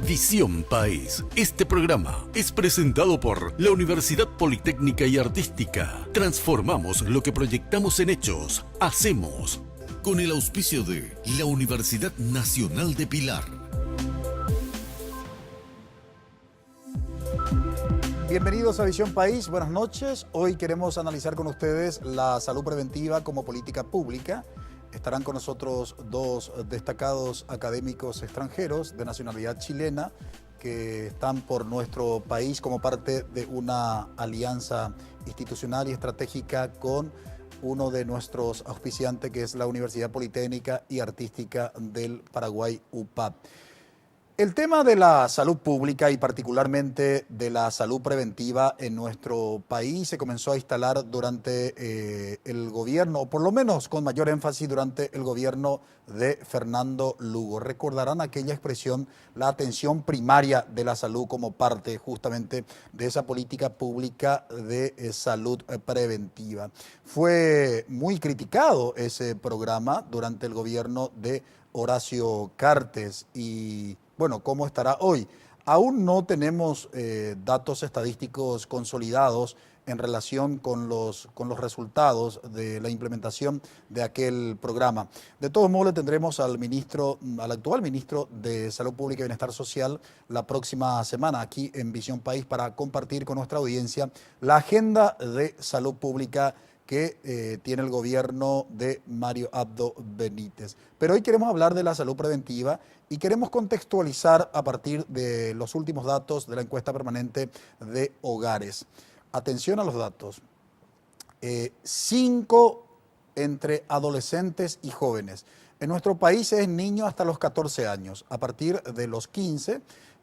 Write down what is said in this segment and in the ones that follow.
Visión País. Este programa es presentado por la Universidad Politécnica y Artística. Transformamos lo que proyectamos en hechos. Hacemos. Con el auspicio de la Universidad Nacional de Pilar. Bienvenidos a Visión País, buenas noches. Hoy queremos analizar con ustedes la salud preventiva como política pública. Estarán con nosotros dos destacados académicos extranjeros de nacionalidad chilena que están por nuestro país como parte de una alianza institucional y estratégica con uno de nuestros auspiciantes, que es la Universidad Politécnica y Artística del Paraguay, UPAP. El tema de la salud pública y particularmente de la salud preventiva en nuestro país se comenzó a instalar durante el gobierno, o por lo menos con mayor énfasis durante el gobierno de Fernando Lugo. Recordarán aquella expresión, la atención primaria de la salud como parte justamente de esa política pública de salud preventiva. Fue muy criticado ese programa durante el gobierno de Horacio Cartes y bueno, ¿cómo estará hoy? Aún no tenemos datos estadísticos consolidados en relación con los resultados de la implementación de aquel programa. De todos modos, le tendremos al actual ministro de Salud Pública y Bienestar Social la próxima semana aquí en Visión País para compartir con nuestra audiencia la agenda de salud pública que tiene el gobierno de Mario Abdo Benítez. Pero hoy queremos hablar de la salud preventiva y queremos contextualizar a partir de los últimos datos de la encuesta permanente de hogares. Atención a los datos. 5 entre adolescentes y jóvenes. En nuestro país es niño hasta los 14 años. A partir de los 15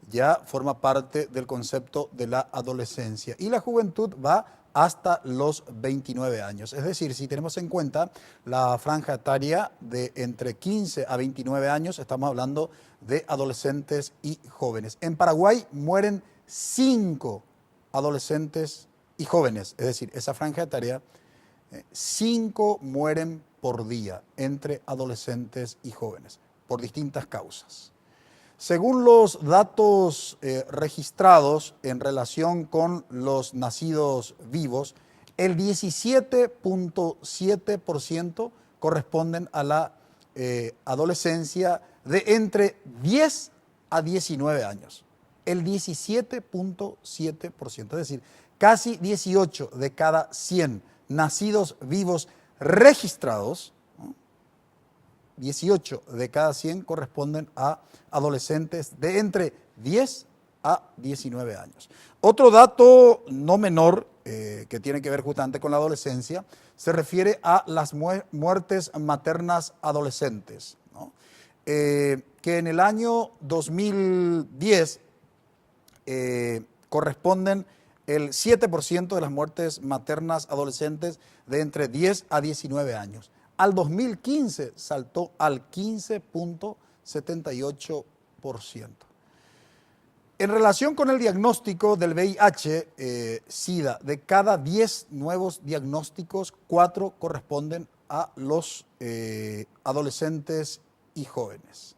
ya forma parte del concepto de la adolescencia. Y la juventud va hasta los 29 años. Es decir, si tenemos en cuenta la franja etaria de entre 15 a 29 años, estamos hablando de adolescentes y jóvenes. En Paraguay mueren 5 adolescentes y jóvenes, es decir, esa franja etaria, 5 mueren por día entre adolescentes y jóvenes, por distintas causas. Según los datos registrados en relación con los nacidos vivos, el 17.7% corresponden a la adolescencia de entre 10 a 19 años. El 17.7%, es decir, casi 18 de cada 100 nacidos vivos registrados, 18 de cada 100 corresponden a adolescentes de entre 10 a 19 años. Otro dato no menor que tiene que ver justamente con la adolescencia se refiere a las muertes maternas adolescentes, ¿no? Que en el año 2010 corresponden el 7% de las muertes maternas adolescentes de entre 10 a 19 años. Al 2015 saltó al 15.78%. En relación con el diagnóstico del VIH-Sida, de cada 10 nuevos diagnósticos, 4 corresponden a los adolescentes y jóvenes.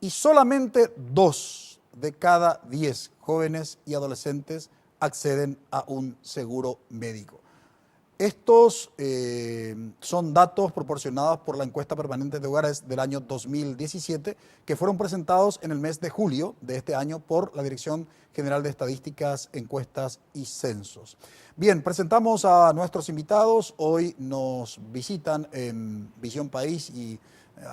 Y solamente 2 de cada 10 jóvenes y adolescentes acceden a un seguro médico. Estos son datos proporcionados por la encuesta permanente de hogares del año 2017 que fueron presentados en el mes de julio de este año por la Dirección General de Estadísticas, Encuestas y Censos. Bien, presentamos a nuestros invitados. Hoy nos visitan en Visión País y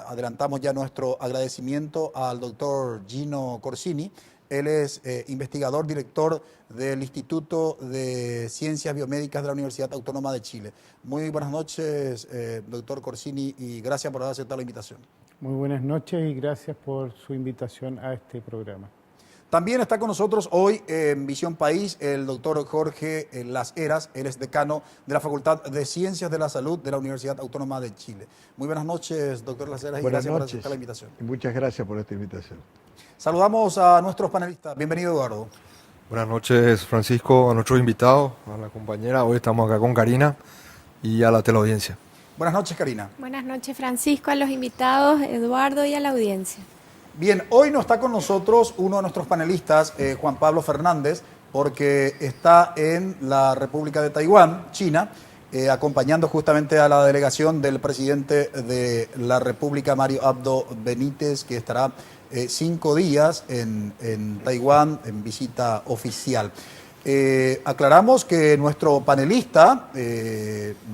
adelantamos ya nuestro agradecimiento al doctor Gino Corsini. Él es investigador, director del Instituto de Ciencias Biomédicas de la Universidad Autónoma de Chile. Muy buenas noches, doctor Corsini, y gracias por haber aceptado la invitación. Muy buenas noches y gracias por su invitación a este programa. También está con nosotros hoy en Visión País el doctor Jorge Las Heras. Él es decano de la Facultad de Ciencias de la Salud de la Universidad Autónoma de Chile. Muy buenas noches, doctor Las Heras, y gracias por aceptar la invitación. Y muchas gracias por esta invitación. Saludamos a nuestros panelistas. Bienvenido, Eduardo. Buenas noches, Francisco, a nuestros invitados, a la compañera. Hoy estamos acá con Karina y a la teleaudiencia. Buenas noches, Karina. Buenas noches, Francisco, a los invitados, Eduardo, y a la audiencia. Bien, hoy no está con nosotros uno de nuestros panelistas, Juan Pablo Fernández, porque está en la República de Taiwán, China, acompañando justamente a la delegación del presidente de la República, Mario Abdo Benítez, que estará 5 días en Taiwán en visita oficial. Aclaramos que nuestro panelista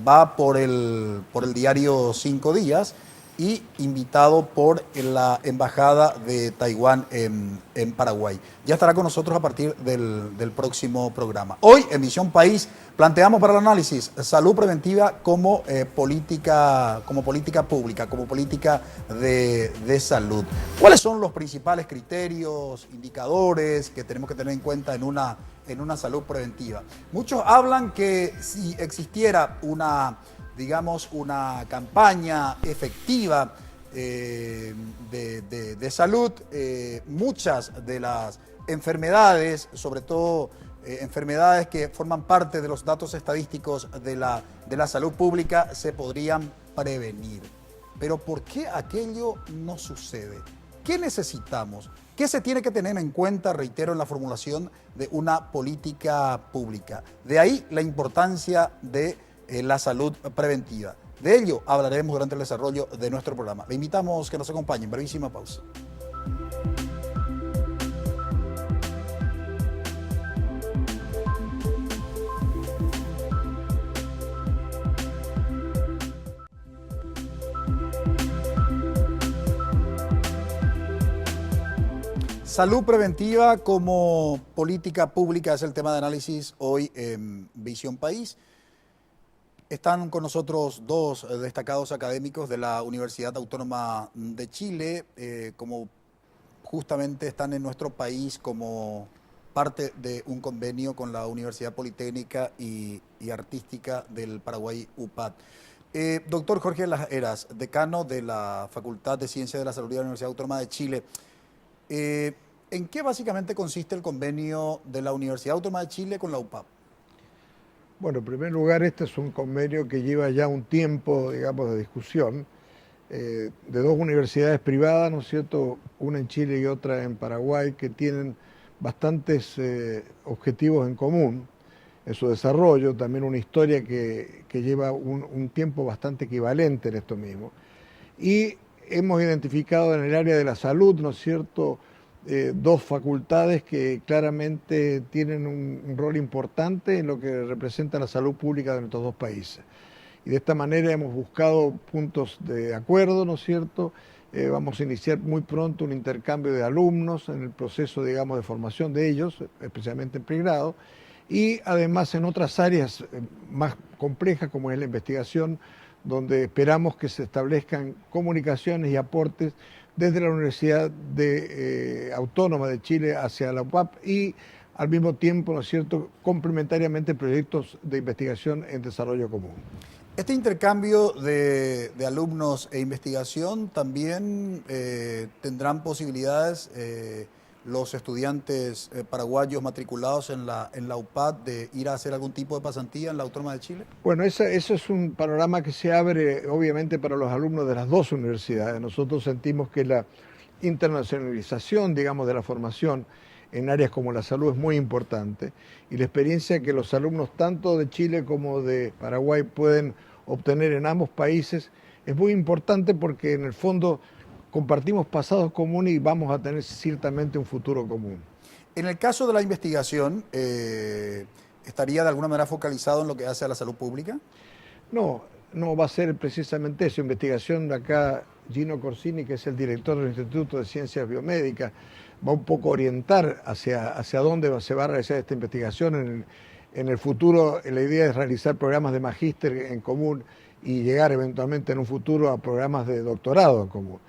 va por el diario 5 días y invitado por la Embajada de Taiwán en Paraguay. Ya estará con nosotros a partir del próximo programa. Hoy, en Misión País, planteamos para el análisis salud preventiva como política pública, como política de salud. ¿Cuáles son los principales criterios, indicadores que tenemos que tener en cuenta en una salud preventiva? Muchos hablan que si existiera una campaña efectiva de salud, muchas de las enfermedades, sobre todo enfermedades que forman parte de los datos estadísticos de la salud pública, se podrían prevenir. Pero ¿por qué aquello no sucede? ¿Qué necesitamos? ¿Qué se tiene que tener en cuenta, reitero, en la formulación de una política pública? De ahí la importancia de la salud preventiva. De ello hablaremos durante el desarrollo de nuestro programa. Le invitamos que nos acompañen. Brevísima pausa. Salud preventiva como política pública es el tema de análisis hoy en Visión País. Están con nosotros dos destacados académicos de la Universidad Autónoma de Chile, como justamente están en nuestro país como parte de un convenio con la Universidad Politécnica y Artística del Paraguay, UPAD. Doctor Jorge Las Heras, decano de la Facultad de Ciencias de la Salud de la Universidad Autónoma de Chile. ¿En qué básicamente consiste el convenio de la Universidad Autónoma de Chile con la UPAD? Bueno, en primer lugar, este es un convenio que lleva ya un tiempo, digamos, de discusión, de dos universidades privadas, ¿no es cierto?, una en Chile y otra en Paraguay, que tienen bastantes objetivos en común en su desarrollo, también una historia que lleva un tiempo bastante equivalente en esto mismo. Y hemos identificado en el área de la salud, ¿no es cierto?, dos facultades que claramente tienen un rol importante en lo que representa la salud pública de nuestros dos países. Y de esta manera hemos buscado puntos de acuerdo, ¿no es cierto? Vamos a iniciar muy pronto un intercambio de alumnos en el proceso, digamos, de formación de ellos, especialmente en pregrado, y además en otras áreas más complejas como es la investigación, donde esperamos que se establezcan comunicaciones y aportes desde la Universidad Autónoma de Chile hacia la UPAD y al mismo tiempo, ¿no es cierto?, complementariamente proyectos de investigación en desarrollo común. Este intercambio de alumnos e investigación también tendrán posibilidades los estudiantes paraguayos matriculados en la UPAD de ir a hacer algún tipo de pasantía en la Autónoma de Chile? Bueno, eso es un panorama que se abre obviamente para los alumnos de las dos universidades. Nosotros sentimos que la internacionalización, digamos, de la formación en áreas como la salud es muy importante y la experiencia que los alumnos tanto de Chile como de Paraguay pueden obtener en ambos países es muy importante porque en el fondo compartimos pasados comunes y vamos a tener ciertamente un futuro común. En el caso de la investigación, ¿estaría de alguna manera focalizado en lo que hace a la salud pública? No va a ser precisamente eso. Investigación de acá, Gino Corsini, que es el director del Instituto de Ciencias Biomédicas, va un poco a orientar hacia dónde se va a realizar esta investigación. En el futuro, la idea es realizar programas de magíster en común y llegar eventualmente en un futuro a programas de doctorado en común.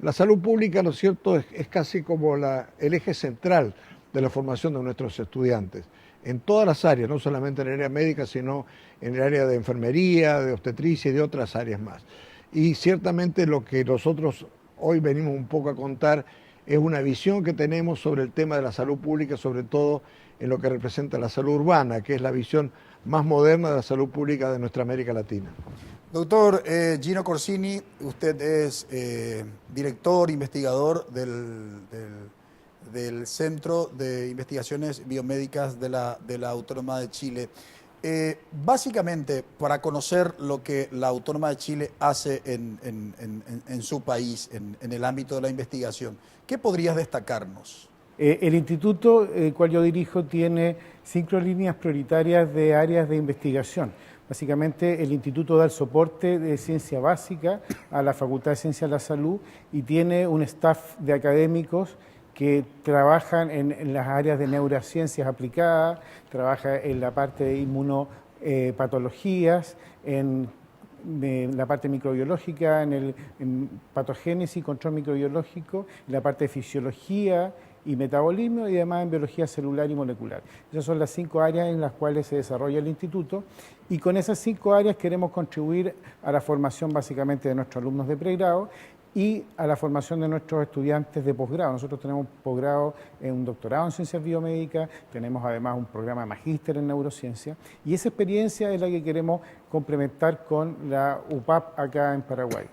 La salud pública, ¿no es cierto?, es casi como el eje central de la formación de nuestros estudiantes, en todas las áreas, no solamente en el área médica, sino en el área de enfermería, de obstetricia y de otras áreas más. Y ciertamente lo que nosotros hoy venimos un poco a contar es una visión que tenemos sobre el tema de la salud pública, sobre todo en lo que representa la salud urbana, que es la visión más moderna de la salud pública de nuestra América Latina. Doctor Gino Corsini, usted es director, investigador del Centro de Investigaciones Biomédicas de la Autónoma de Chile. Básicamente, para conocer lo que la Autónoma de Chile hace en su país, en el ámbito de la investigación, ¿qué podrías destacarnos? El instituto, el cual yo dirijo, tiene 5 líneas prioritarias de áreas de investigación. Básicamente, el instituto da el soporte de ciencia básica a la Facultad de Ciencias de la Salud y tiene un staff de académicos que trabajan en las áreas de neurociencias aplicadas, trabaja en la parte de inmunopatologías, en la parte microbiológica, en patogénesis, control microbiológico, en la parte de fisiología y metabolismo y además en biología celular y molecular. Esas son las 5 áreas en las cuales se desarrolla el instituto y con esas 5 áreas queremos contribuir a la formación básicamente de nuestros alumnos de pregrado y a la formación de nuestros estudiantes de posgrado. Nosotros tenemos posgrado en un doctorado en ciencias biomédicas, tenemos además un programa de magíster en neurociencia y esa experiencia es la que queremos complementar con la UPAP acá en Paraguay.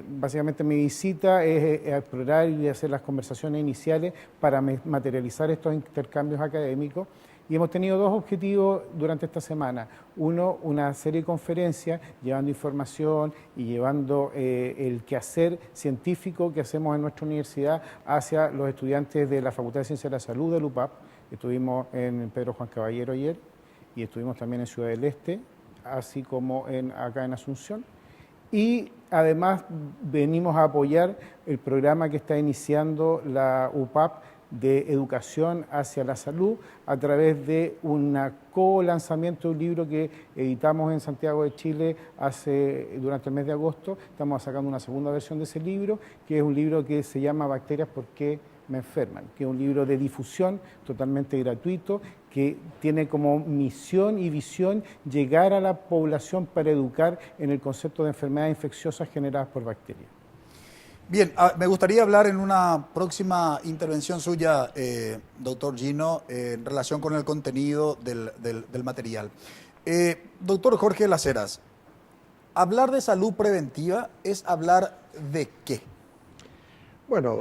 Básicamente mi visita es explorar y hacer las conversaciones iniciales para materializar estos intercambios académicos y hemos tenido 2 objetivos durante esta semana. Uno, una serie de conferencias llevando información y llevando el quehacer científico que hacemos en nuestra universidad hacia los estudiantes de la Facultad de Ciencias de la Salud del UPAP. Estuvimos en Pedro Juan Caballero ayer y estuvimos también en Ciudad del Este, así como acá en Asunción. Y además venimos a apoyar el programa que está iniciando la UPAP de educación hacia la salud a través de un co-lanzamiento de un libro que editamos en Santiago de Chile durante el mes de agosto. Estamos sacando una segunda versión de ese libro, que es un libro que se llama Bacterias, ¿por qué me enferman?, que es un libro de difusión totalmente gratuito, que tiene como misión y visión llegar a la población para educar en el concepto de enfermedades infecciosas generadas por bacterias. Bien, me gustaría hablar en una próxima intervención suya, doctor Gino, en relación con el contenido del material. Doctor Jorge Las Heras, hablar de salud preventiva es hablar de qué. Bueno,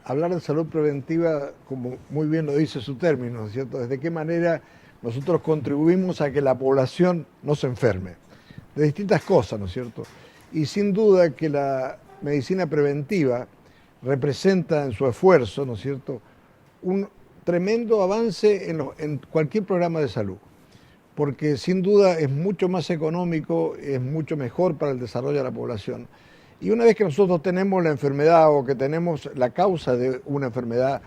hablar de salud preventiva, como muy bien lo dice su término, ¿no es cierto? ¿Desde qué manera nosotros contribuimos a que la población no se enferme? De distintas cosas, ¿no es cierto? Y sin duda que la medicina preventiva representa en su esfuerzo, ¿no es cierto?, un tremendo avance en cualquier programa de salud, porque sin duda es mucho más económico, es mucho mejor para el desarrollo de la población. Y una vez que nosotros tenemos la enfermedad o que tenemos la causa de una enfermedad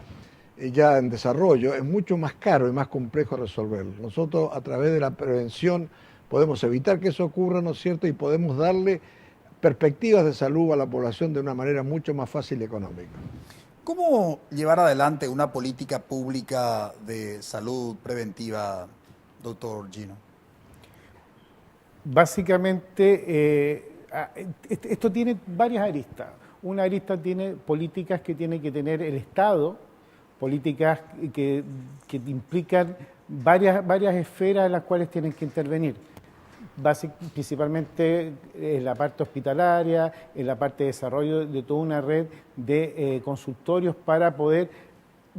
ya en desarrollo, es mucho más caro y más complejo resolverlo. Nosotros a través de la prevención podemos evitar que eso ocurra, ¿no es cierto?, y podemos darle perspectivas de salud a la población de una manera mucho más fácil y económica. ¿Cómo llevar adelante una política pública de salud preventiva, doctor Gino? Básicamente, esto tiene varias aristas. Una arista tiene políticas que tiene que tener el Estado, políticas que implican varias esferas en las cuales tienen que intervenir. Principalmente en la parte hospitalaria, en la parte de desarrollo de toda una red de consultorios para poder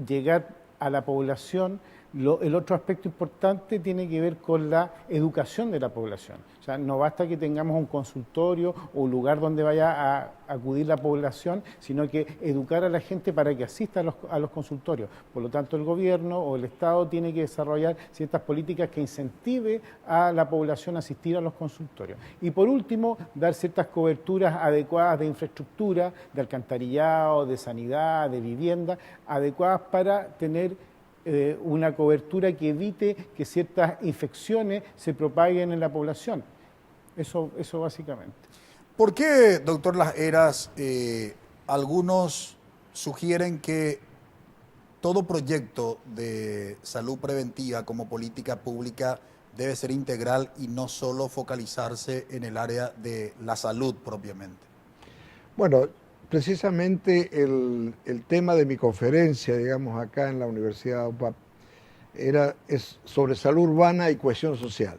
llegar a la población. El otro aspecto importante tiene que ver con la educación de la población. O sea, no basta que tengamos un consultorio o un lugar donde vaya a acudir la población, sino que educar a la gente para que asista a los consultorios. Por lo tanto, el gobierno o el Estado tiene que desarrollar ciertas políticas que incentive a la población a asistir a los consultorios. Y por último, dar ciertas coberturas adecuadas de infraestructura, de alcantarillado, de sanidad, de vivienda, adecuadas para tener una cobertura que evite que ciertas infecciones se propaguen en la población. Eso básicamente. ¿Por qué, doctor Las Heras, algunos sugieren que todo proyecto de salud preventiva como política pública debe ser integral y no solo focalizarse en el área de la salud propiamente? Bueno, precisamente el tema de mi conferencia, digamos, acá en la Universidad de UPAP, es sobre salud urbana y cohesión social.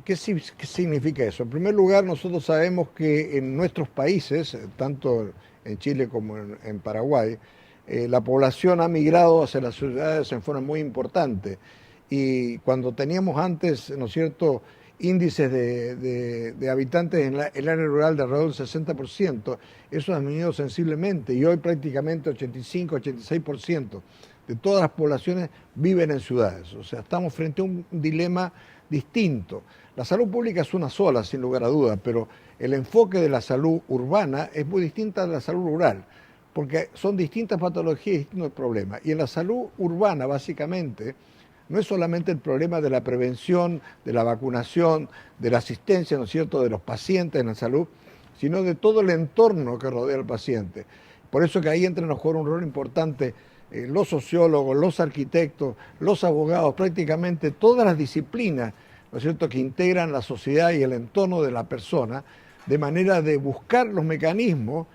¿Qué significa eso? En primer lugar, nosotros sabemos que en nuestros países, tanto en Chile como en Paraguay, la población ha migrado hacia las ciudades en forma muy importante. Y cuando teníamos antes, ¿no es cierto?, índices de habitantes en el área rural de alrededor del 60%, eso ha disminuido sensiblemente y hoy prácticamente 85-86% de todas las poblaciones viven en ciudades. O sea, estamos frente a un dilema distinto. La salud pública es una sola, sin lugar a dudas, pero el enfoque de la salud urbana es muy distinta de la salud rural, porque son distintas patologías y distintos problemas. Y en la salud urbana, básicamente, no es solamente el problema de la prevención, de la vacunación, de la asistencia, ¿no es cierto?, de los pacientes en la salud, sino de todo el entorno que rodea al paciente. Por eso que ahí entran a jugar un rol importante los sociólogos, los arquitectos, los abogados, prácticamente todas las disciplinas, ¿no es cierto?, que integran la sociedad y el entorno de la persona, de manera de buscar los mecanismos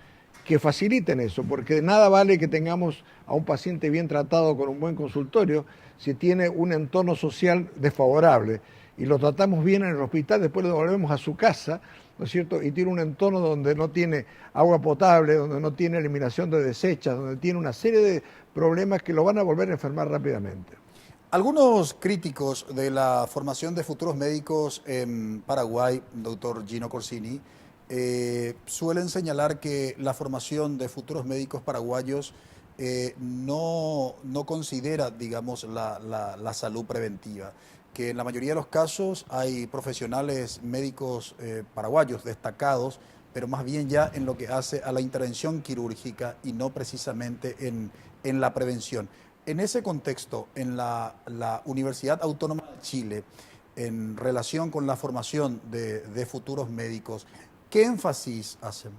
que faciliten eso, porque de nada vale que tengamos a un paciente bien tratado con un buen consultorio si tiene un entorno social desfavorable y lo tratamos bien en el hospital, después lo devolvemos a su casa, ¿no es cierto?, y tiene un entorno donde no tiene agua potable, donde no tiene eliminación de desechos, donde tiene una serie de problemas que lo van a volver a enfermar rápidamente. Algunos críticos de la formación de futuros médicos en Paraguay, doctor Gino Corsini, suelen señalar que la formación de futuros médicos paraguayos no considera, digamos, la salud preventiva, que en la mayoría de los casos hay profesionales médicos paraguayos destacados, pero más bien ya en lo que hace a la intervención quirúrgica y no precisamente en la prevención. En ese contexto, en la Universidad Autónoma de Chile, en relación con la formación de futuros médicos, ¿qué énfasis hacen?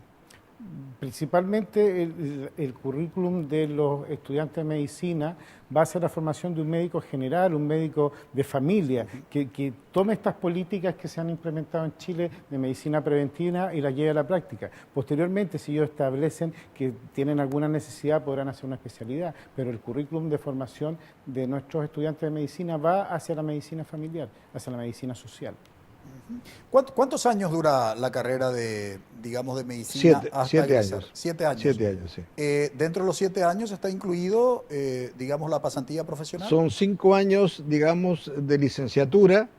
Principalmente el currículum de los estudiantes de medicina va a ser la formación de un médico general, un médico de familia, que tome estas políticas que se han implementado en Chile de medicina preventiva y las lleve a la práctica. Posteriormente, si ellos establecen que tienen alguna necesidad, podrán hacer una especialidad, pero el currículum de formación de nuestros estudiantes de medicina va hacia la medicina familiar, hacia la medicina social. ¿Cuántos años dura la carrera de medicina? Siete años. 7 años. 7 años, sí. Dentro de los 7 años está incluido, la pasantía profesional. Son 5 años, digamos, de licenciatura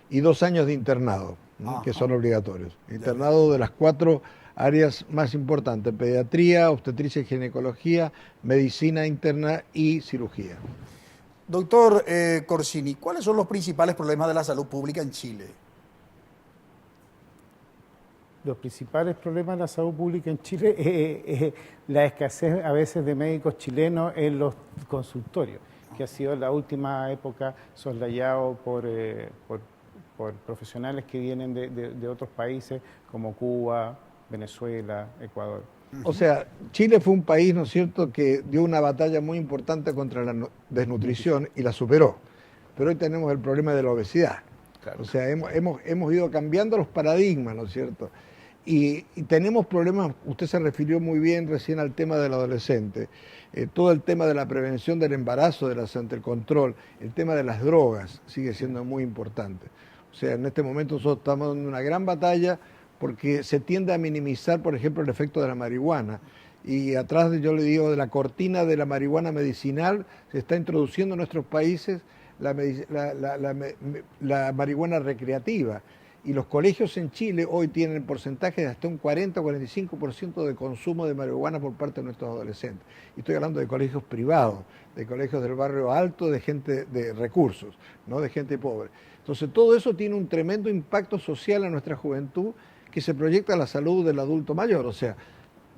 y 2 años de internado, ¿no?, que son obligatorios. Internado de las 4 áreas más importantes: pediatría, obstetricia y ginecología, medicina interna y cirugía. Doctor Corsini, ¿cuáles son los principales problemas de la salud pública en Chile? Los principales problemas de la salud pública en Chile es la escasez a veces de médicos chilenos en los consultorios, que ha sido en la última época soslayado por profesionales que vienen de otros países como Cuba, Venezuela, Ecuador. O sea, Chile fue un país, ¿no es cierto?, que dio una batalla muy importante contra la desnutrición y la superó. Pero hoy tenemos el problema de la obesidad. Claro. O sea, hemos ido cambiando los paradigmas, ¿no es cierto? Y tenemos problemas, usted se refirió muy bien recién al tema del adolescente, todo el tema de la prevención del embarazo, del control, el tema de las drogas sigue siendo muy importante. O sea, en este momento nosotros estamos dando una gran batalla porque se tiende a minimizar, por ejemplo, el efecto de la marihuana. Y atrás, yo le digo, de la cortina de la marihuana medicinal, se está introduciendo en nuestros países la marihuana recreativa. Y los colegios en Chile hoy tienen porcentajes de hasta un 40 o 45% de consumo de marihuana por parte de nuestros adolescentes. Y estoy hablando de colegios privados, de colegios del barrio alto, de gente de recursos, no de gente pobre. Entonces todo eso tiene un tremendo impacto social en nuestra juventud que se proyecta a la salud del adulto mayor. O sea,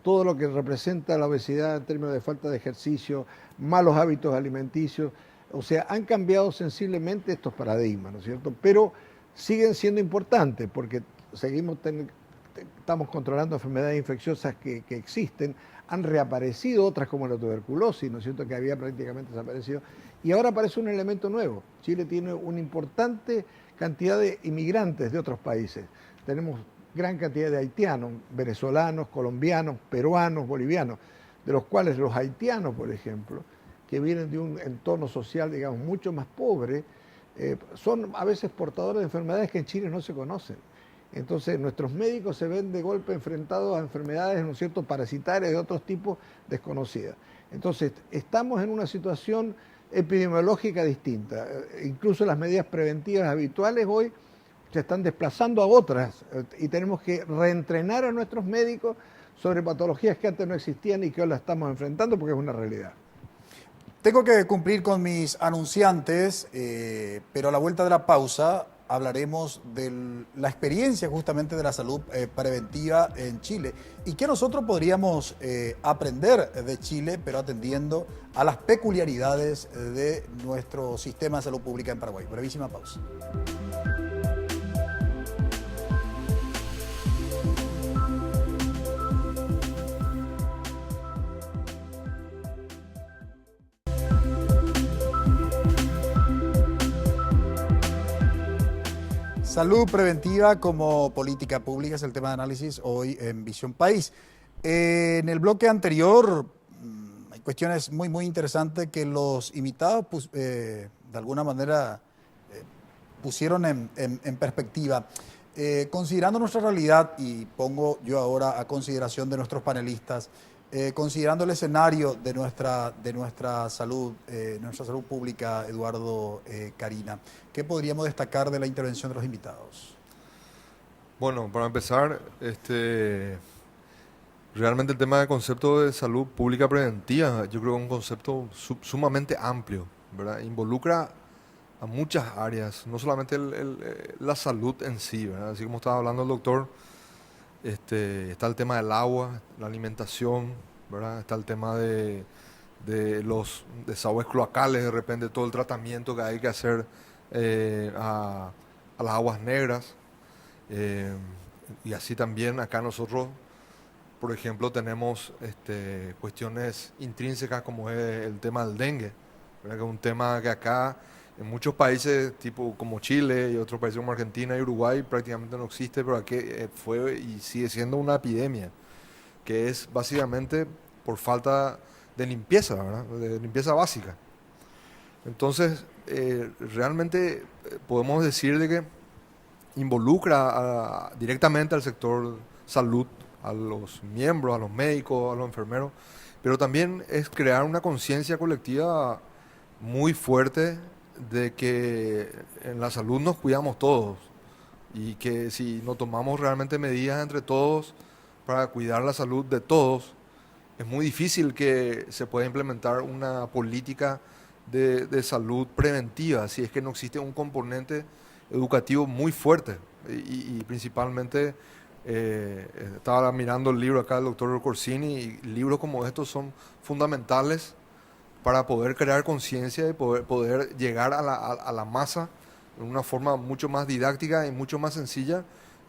todo lo que representa la obesidad en términos de falta de ejercicio, malos hábitos alimenticios. O sea, han cambiado sensiblemente estos paradigmas, ¿no es cierto? Pero siguen siendo importantes porque estamos controlando enfermedades infecciosas que existen, han reaparecido otras como la tuberculosis, ¿no es cierto?, que había prácticamente desaparecido, y ahora aparece un elemento nuevo. Chile tiene una importante cantidad de inmigrantes de otros países. Tenemos gran cantidad de haitianos, venezolanos, colombianos, peruanos, bolivianos, de los cuales los haitianos, por ejemplo, que vienen de un entorno social, digamos, mucho más pobre, son a veces portadores de enfermedades que en Chile no se conocen. Entonces, nuestros médicos se ven de golpe enfrentados a enfermedades, ¿no es cierto?, parasitarias de otros tipos desconocidas. Entonces, estamos en una situación epidemiológica distinta. Incluso las medidas preventivas habituales hoy se están desplazando a otras y tenemos que reentrenar a nuestros médicos sobre patologías que antes no existían y que hoy las estamos enfrentando porque es una realidad. Tengo que cumplir con mis anunciantes, pero a la vuelta de la pausa hablaremos de la experiencia justamente de la salud preventiva en Chile y que nosotros podríamos aprender de Chile, pero atendiendo a las peculiaridades de nuestro sistema de salud pública en Paraguay. Brevísima pausa. Salud preventiva como política pública es el tema de análisis hoy en Visión País. En el bloque anterior hay cuestiones muy interesantes que los invitados de alguna manera pusieron en perspectiva. Considerando nuestra realidad, y pongo yo ahora a consideración de nuestros panelistas, considerando el escenario de nuestra salud pública, Eduardo, Karina, ¿qué podríamos destacar de la intervención de los invitados? Bueno, para empezar, realmente el tema del concepto de salud pública preventiva, yo creo que es un concepto sumamente amplio, ¿verdad? Involucra a muchas áreas, no solamente la salud en sí, ¿verdad? Así como estaba hablando el doctor, está el tema del agua, la alimentación, ¿verdad? Está el tema de los desagües cloacales, de repente todo el tratamiento que hay que hacer a las aguas negras. Y así también acá nosotros, por ejemplo, tenemos cuestiones intrínsecas como es el tema del dengue, ¿verdad? Que es un tema que acá en muchos países tipo como Chile y otros países como Argentina y Uruguay prácticamente no existe, pero aquí fue y sigue siendo una epidemia, que es básicamente por falta de limpieza, ¿verdad? De limpieza básica. Entonces, realmente podemos decir de que involucra directamente al sector salud, a los miembros, a los médicos, a los enfermeros, pero también es crear una conciencia colectiva muy fuerte de que en la salud nos cuidamos todos y que si no tomamos realmente medidas entre todos para cuidar la salud de todos, es muy difícil que se pueda implementar una política de salud preventiva si es que no existe un componente educativo muy fuerte y principalmente estaba mirando el libro acá del doctor Corsini y libros como estos son fundamentales para poder crear conciencia y poder llegar a la masa de una forma mucho más didáctica y mucho más sencilla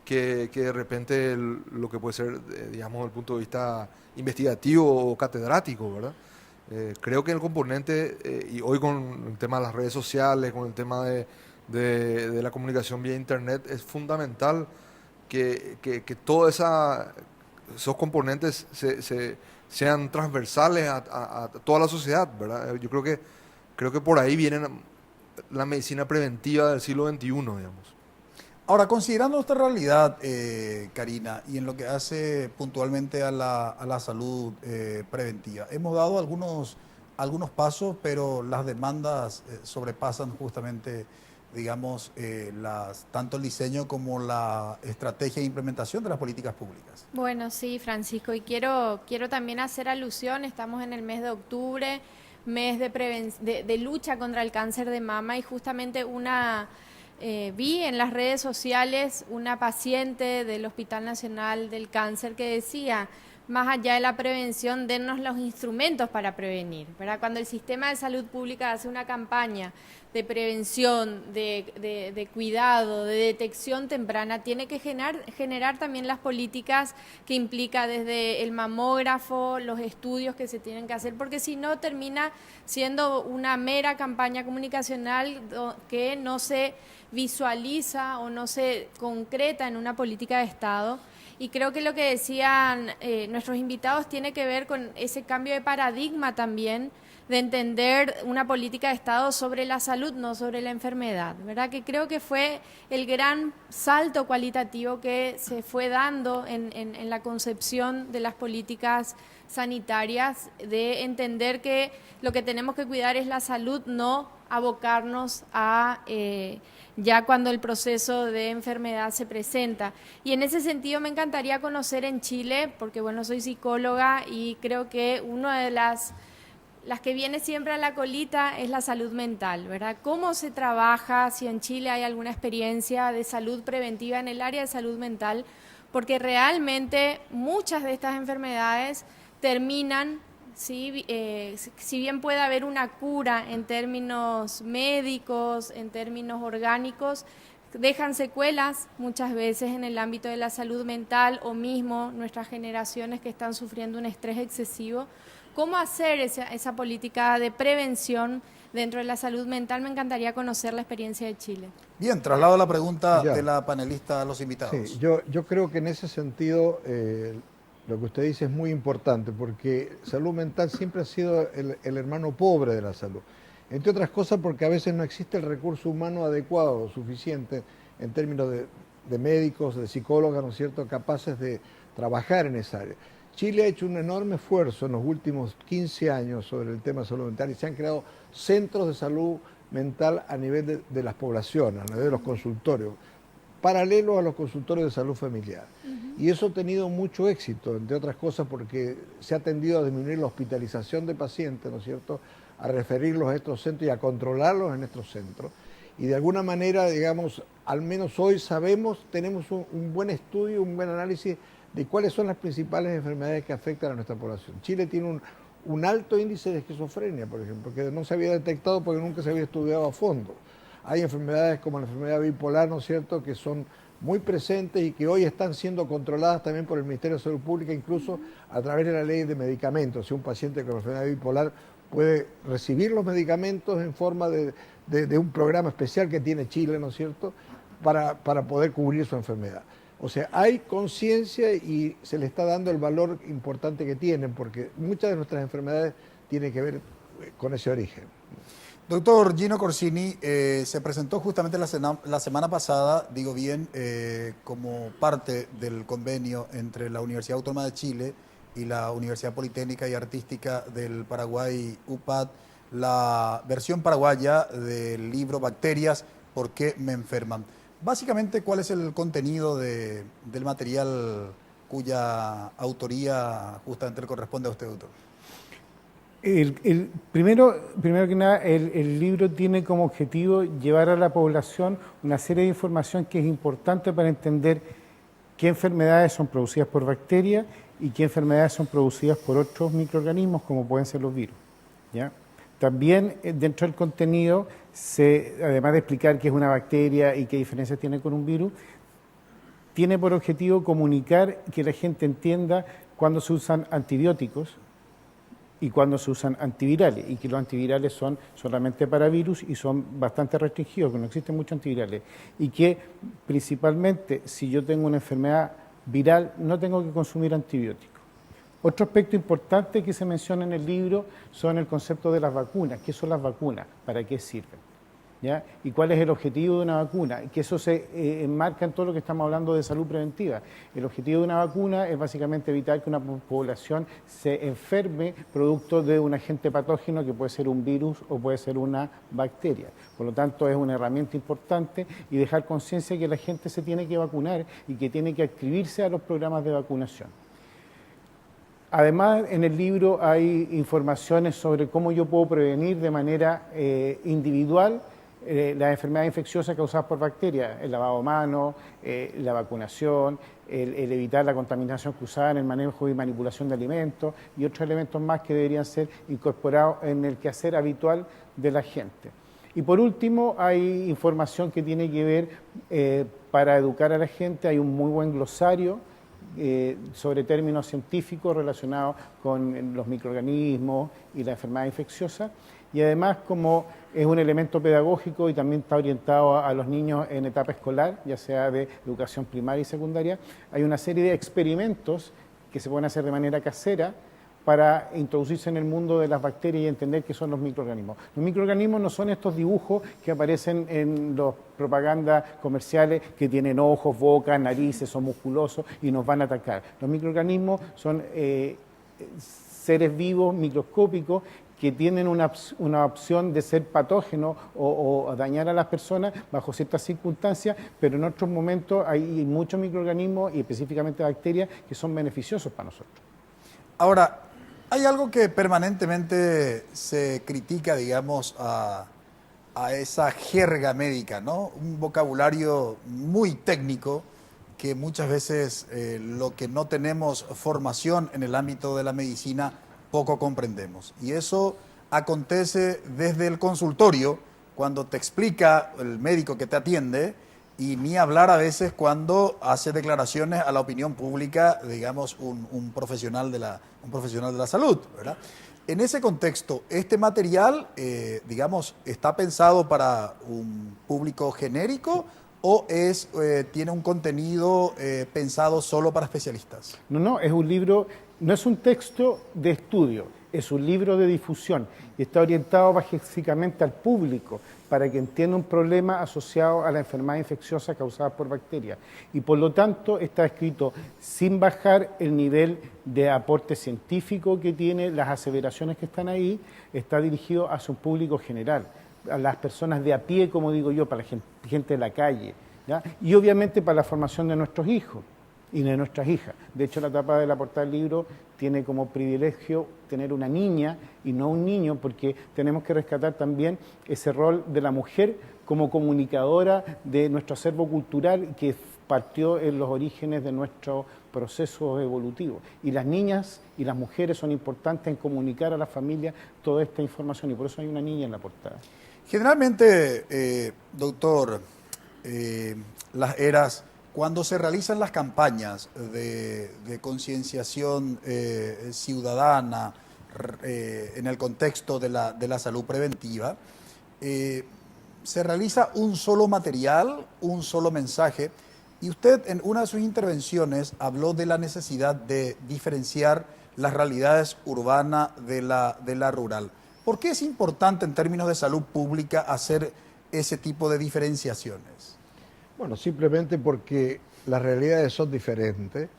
que de repente lo que puede ser, digamos, desde el punto de vista investigativo o catedrático, ¿verdad? Creo que el componente, y hoy con el tema de las redes sociales, con el tema de la comunicación vía internet, es fundamental que todos esos componentes sean transversales a toda la sociedad, ¿verdad? Yo creo que por ahí viene la medicina preventiva del siglo XXI, digamos. Ahora, considerando nuestra realidad, Karina, y en lo que hace puntualmente a la salud preventiva, hemos dado algunos pasos, pero las demandas sobrepasan justamente, digamos, tanto el diseño como la estrategia e implementación de las políticas públicas. Bueno, sí, Francisco, y quiero también hacer alusión, estamos en el mes de octubre, mes de lucha contra el cáncer de mama, y justamente vi en las redes sociales una paciente del Hospital Nacional del Cáncer que decía: más allá de la prevención, dennos los instrumentos para prevenir, ¿verdad? Cuando el sistema de salud pública hace una campaña de prevención, de cuidado, de detección temprana, tiene que generar también las políticas que implica desde el mamógrafo, los estudios que se tienen que hacer, porque si no termina siendo una mera campaña comunicacional que no se visualiza o no se concreta en una política de Estado. Y creo que lo que decían nuestros invitados tiene que ver con ese cambio de paradigma también, de entender una política de Estado sobre la salud, no sobre la enfermedad, ¿verdad? Que creo que fue el gran salto cualitativo que se fue dando en la concepción de las políticas sanitarias, de entender que lo que tenemos que cuidar es la salud, no abocarnos a ya cuando el proceso de enfermedad se presenta. Y en ese sentido me encantaría conocer en Chile, porque bueno, soy psicóloga y creo que una de las que viene siempre a la colita es la salud mental, ¿verdad? ¿Cómo se trabaja? Si en Chile hay alguna experiencia de salud preventiva en el área de salud mental, porque realmente muchas de estas enfermedades terminan, ¿sí? Si bien puede haber una cura en términos médicos, en términos orgánicos, dejan secuelas muchas veces en el ámbito de la salud mental o mismo nuestras generaciones que están sufriendo un estrés excesivo. ¿Cómo hacer esa política de prevención dentro de la salud mental? Me encantaría conocer la experiencia de Chile. Bien, traslado la pregunta Ya. de la panelista a los invitados. Sí, yo creo que en ese sentido lo que usted dice es muy importante, porque salud mental siempre ha sido el hermano pobre de la salud. Entre otras cosas porque a veces no existe el recurso humano adecuado o suficiente en términos de médicos, de psicólogos, ¿no es cierto?, capaces de trabajar en esa área. Chile ha hecho un enorme esfuerzo en los últimos 15 años sobre el tema de salud mental y se han creado centros de salud mental a nivel de las poblaciones, a nivel de los consultorios, paralelo a los consultorios de salud familiar. Y eso ha tenido mucho éxito, entre otras cosas porque se ha tendido a disminuir la hospitalización de pacientes, ¿no es cierto?, a referirlos a estos centros y a controlarlos en estos centros. Y de alguna manera, digamos, al menos hoy sabemos, tenemos un buen estudio, un buen análisis de cuáles son las principales enfermedades que afectan a nuestra población. Chile tiene un alto índice de esquizofrenia, por ejemplo, que no se había detectado porque nunca se había estudiado a fondo. Hay enfermedades como la enfermedad bipolar, ¿no es cierto?, que son muy presentes y que hoy están siendo controladas también por el Ministerio de Salud Pública, incluso a través de la ley de medicamentos. Si un paciente con enfermedad bipolar puede recibir los medicamentos en forma de un programa especial que tiene Chile, ¿no es cierto?, para poder cubrir su enfermedad. O sea, hay conciencia y se le está dando el valor importante que tienen, porque muchas de nuestras enfermedades tienen que ver con ese origen. Doctor Gino Corsini, se presentó justamente la semana pasada, digo bien, como parte del convenio entre la Universidad Autónoma de Chile y la Universidad Politécnica y Artística del Paraguay, UPAD, la versión paraguaya del libro Bacterias, ¿por qué me enferman? Básicamente, ¿cuál es el contenido del material cuya autoría justamente le corresponde a usted, doctor? Primero que nada, el libro tiene como objetivo llevar a la población una serie de información que es importante para entender qué enfermedades son producidas por bacterias y qué enfermedades son producidas por otros microorganismos, como pueden ser los virus, ¿ya? También dentro del contenido, además de explicar qué es una bacteria y qué diferencias tiene con un virus, tiene por objetivo comunicar que la gente entienda cuándo se usan antibióticos y cuándo se usan antivirales, y que los antivirales son solamente para virus y son bastante restringidos, que no existen muchos antivirales, y que principalmente si yo tengo una enfermedad viral no tengo que consumir antibióticos. Otro aspecto importante que se menciona en el libro son el concepto de las vacunas. ¿Qué son las vacunas? ¿Para qué sirven? ¿Ya? ¿Y cuál es el objetivo de una vacuna? Que eso se enmarca en todo lo que estamos hablando de salud preventiva. El objetivo de una vacuna es básicamente evitar que una población se enferme producto de un agente patógeno que puede ser un virus o puede ser una bacteria. Por lo tanto, es una herramienta importante y dejar conciencia que la gente se tiene que vacunar y que tiene que adscribirse a los programas de vacunación. Además, en el libro hay informaciones sobre cómo yo puedo prevenir de manera individual las enfermedades infecciosas causadas por bacterias, el lavado de manos, la vacunación, el evitar la contaminación cruzada en el manejo y manipulación de alimentos y otros elementos más que deberían ser incorporados en el quehacer habitual de la gente. Y por último, hay información que tiene que ver para educar a la gente, hay un muy buen glosario sobre términos científicos relacionados con los microorganismos y la enfermedad infecciosa. Y además, como es un elemento pedagógico y también está orientado a los niños en etapa escolar, ya sea de educación primaria y secundaria, hay una serie de experimentos que se pueden hacer de manera casera para introducirse en el mundo de las bacterias y entender qué son los microorganismos. Los microorganismos no son estos dibujos que aparecen en las propagandas comerciales que tienen ojos, boca, narices, son musculosos y nos van a atacar. Los microorganismos son seres vivos, microscópicos, que tienen una opción de ser patógenos o dañar a las personas bajo ciertas circunstancias, pero en otros momentos hay muchos microorganismos y específicamente bacterias que son beneficiosos para nosotros. Ahora, hay algo que permanentemente se critica, digamos, a esa jerga médica, ¿no? Un vocabulario muy técnico que muchas veces lo que no tenemos formación en el ámbito de la medicina poco comprendemos. Y eso acontece desde el consultorio, cuando te explica el médico que te atiende, y ni hablar a veces cuando hace declaraciones a la opinión pública, digamos, un profesional de la salud, ¿verdad? En ese contexto, ¿este material, digamos, está pensado para un público genérico o tiene un contenido pensado solo para especialistas? No, es un libro, no es un texto de estudio, es un libro de difusión y está orientado básicamente al público para que entienda un problema asociado a la enfermedad infecciosa causada por bacterias. Y por lo tanto está escrito sin bajar el nivel de aporte científico que tiene las aseveraciones que están ahí, está dirigido hacia un público general, a las personas de a pie, como digo yo, para la gente de la calle, ¿ya? Y obviamente para la formación de nuestros hijos y de nuestras hijas. De hecho, la tapa de la portada del libro tiene como privilegio tener una niña y no un niño, porque tenemos que rescatar también ese rol de la mujer como comunicadora de nuestro acervo cultural que partió en los orígenes de nuestro proceso evolutivo. Y las niñas y las mujeres son importantes en comunicar a la familia toda esta información y por eso hay una niña en la portada. Generalmente, doctor, las eras, cuando se realizan las campañas de concienciación ciudadana en el contexto de la salud preventiva, se realiza un solo material, un solo mensaje, y usted en una de sus intervenciones habló de la necesidad de diferenciar las realidades urbanas de la rural. ¿Por qué es importante en términos de salud pública hacer ese tipo de diferenciaciones? Bueno, simplemente porque las realidades son diferentes,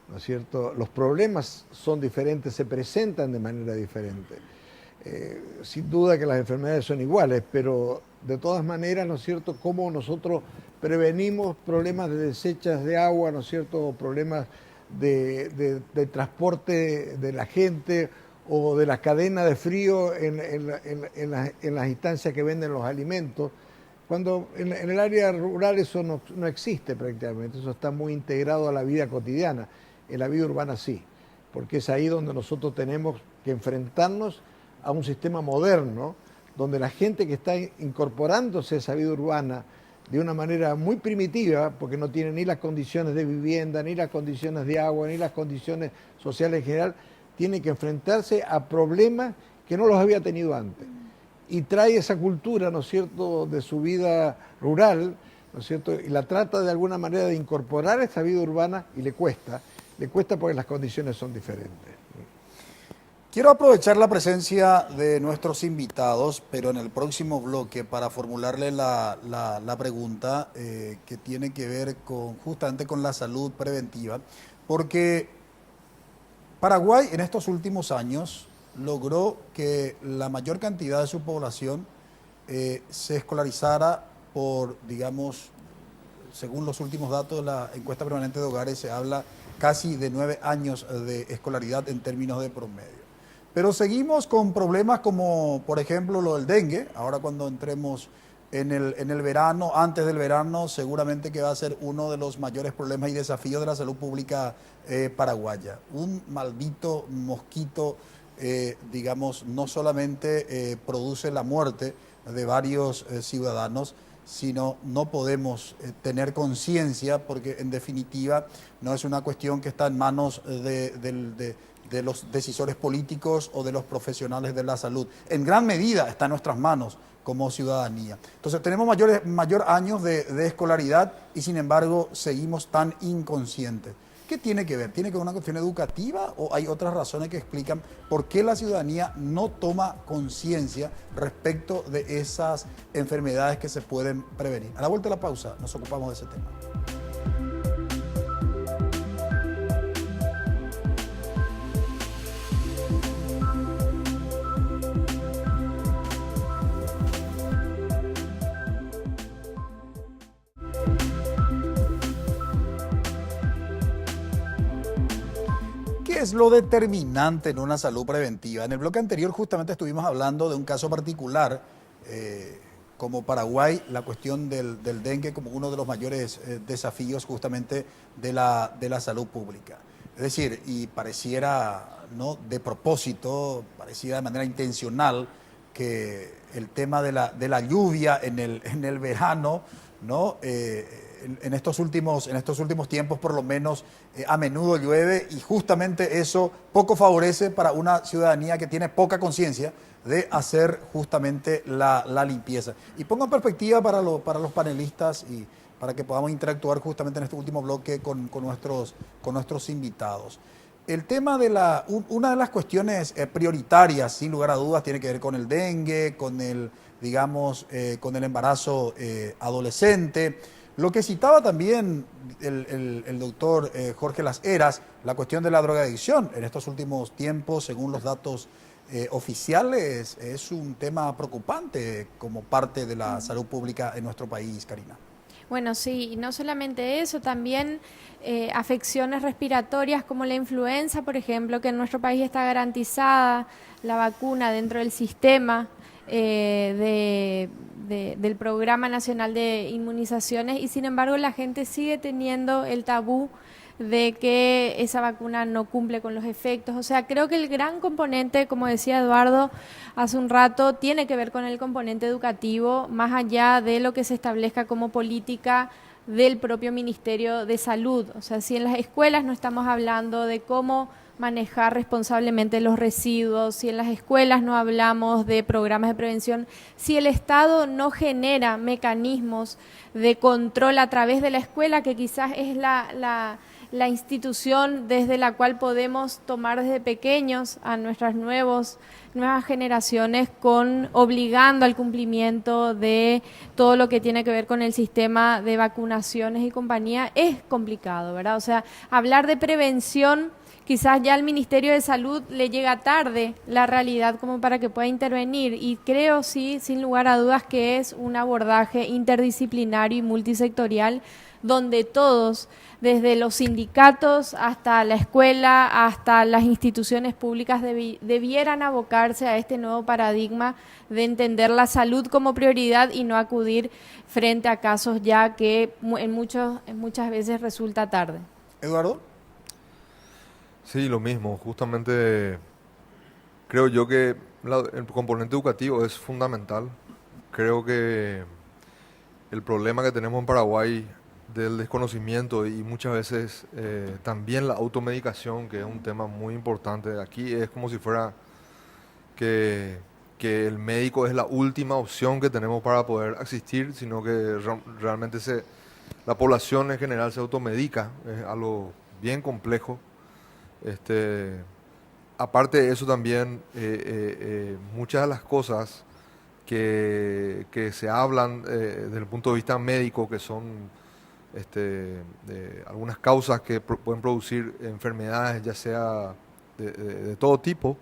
¿no es cierto? Los problemas son diferentes, se presentan de manera diferente. Sin duda que las enfermedades son iguales, pero de todas maneras, ¿no es cierto?, cómo nosotros prevenimos problemas de desechas de agua, ¿no es cierto?, o problemas de transporte de la gente o de la cadena de frío en las instancias que venden los alimentos. Cuando en el área rural eso no existe prácticamente, eso está muy integrado a la vida cotidiana. En la vida urbana sí, porque es ahí donde nosotros tenemos que enfrentarnos a un sistema moderno, donde la gente que está incorporándose a esa vida urbana de una manera muy primitiva, porque no tiene ni las condiciones de vivienda, ni las condiciones de agua, ni las condiciones sociales en general, tiene que enfrentarse a problemas que no los había tenido antes. Y trae esa cultura, ¿no es cierto?, de su vida rural, ¿no es cierto?, y la trata de alguna manera de incorporar a esta vida urbana y le cuesta porque las condiciones son diferentes. Quiero aprovechar la presencia de nuestros invitados, pero en el próximo bloque para formularle la pregunta que tiene que ver justamente con la salud preventiva, porque Paraguay en estos últimos años logró que la mayor cantidad de su población se escolarizara por, digamos, según los últimos datos de la encuesta permanente de hogares, se habla casi de 9 años de escolaridad en términos de promedio. Pero seguimos con problemas como, por ejemplo, lo del dengue. Ahora cuando entremos en el verano, antes del verano, seguramente que va a ser uno de los mayores problemas y desafíos de la salud pública paraguaya. Un maldito mosquito, digamos, no solamente produce la muerte de varios ciudadanos, sino no podemos tener conciencia, porque en definitiva no es una cuestión que está en manos de los decisores políticos o de los profesionales de la salud. En gran medida está en nuestras manos como ciudadanía. Entonces tenemos mayor años de escolaridad y sin embargo seguimos tan inconscientes. ¿Qué tiene que ver? ¿Tiene que ver con una cuestión educativa o hay otras razones que explican por qué la ciudadanía no toma conciencia respecto de esas enfermedades que se pueden prevenir? A la vuelta de la pausa nos ocupamos de ese tema. ¿Qué es lo determinante en una salud preventiva? En el bloque anterior justamente estuvimos hablando de un caso particular, como Paraguay, la cuestión del dengue como uno de los mayores desafíos justamente de la salud pública. Es decir, y pareciera, ¿no?, de propósito, pareciera de manera intencional que el tema de la lluvia en el verano, ¿no?, en estos últimos tiempos por lo menos a menudo llueve y justamente eso poco favorece para una ciudadanía que tiene poca conciencia de hacer justamente la limpieza. Y pongo en perspectiva para los panelistas y para que podamos interactuar justamente en este último bloque con nuestros invitados. El tema una de las cuestiones prioritarias, sin lugar a dudas, tiene que ver con el dengue, con el embarazo adolescente. Lo que citaba también el doctor Jorge Las Heras, la cuestión de la drogadicción en estos últimos tiempos, según los datos oficiales, es un tema preocupante como parte de la salud pública en nuestro país, Karina. Bueno, sí, y no solamente eso, también afecciones respiratorias como la influenza, por ejemplo, que en nuestro país está garantizada la vacuna dentro del sistema del Programa Nacional de Inmunizaciones y sin embargo la gente sigue teniendo el tabú de que esa vacuna no cumple con los efectos. O sea, creo que el gran componente, como decía Eduardo hace un rato, tiene que ver con el componente educativo, más allá de lo que se establezca como política del propio Ministerio de Salud. O sea, si en las escuelas no estamos hablando de cómo manejar responsablemente los residuos, si en las escuelas no hablamos de programas de prevención, si el Estado no genera mecanismos de control a través de la escuela, que quizás es la institución desde la cual podemos tomar desde pequeños a nuestras nuevas generaciones obligando al cumplimiento de todo lo que tiene que ver con el sistema de vacunaciones y compañía, es complicado, ¿verdad? O sea, hablar de prevención, quizás ya al Ministerio de Salud le llega tarde la realidad como para que pueda intervenir y creo, sí, sin lugar a dudas, que es un abordaje interdisciplinario y multisectorial donde todos, desde los sindicatos hasta la escuela, hasta las instituciones públicas, debieran abocarse a este nuevo paradigma de entender la salud como prioridad y no acudir frente a casos ya que muchas veces resulta tarde. Eduardo. Sí, lo mismo. Justamente creo yo que el componente educativo es fundamental. Creo que el problema que tenemos en Paraguay del desconocimiento y muchas veces también la automedicación, que es un tema muy importante. Aquí es como si fuera que el médico es la última opción que tenemos para poder asistir, sino que realmente la población en general se automedica. Es algo bien complejo. Aparte de eso también, muchas de las cosas que se hablan desde el punto de vista médico, que son algunas causas que pueden producir enfermedades, ya sea de todo tipo,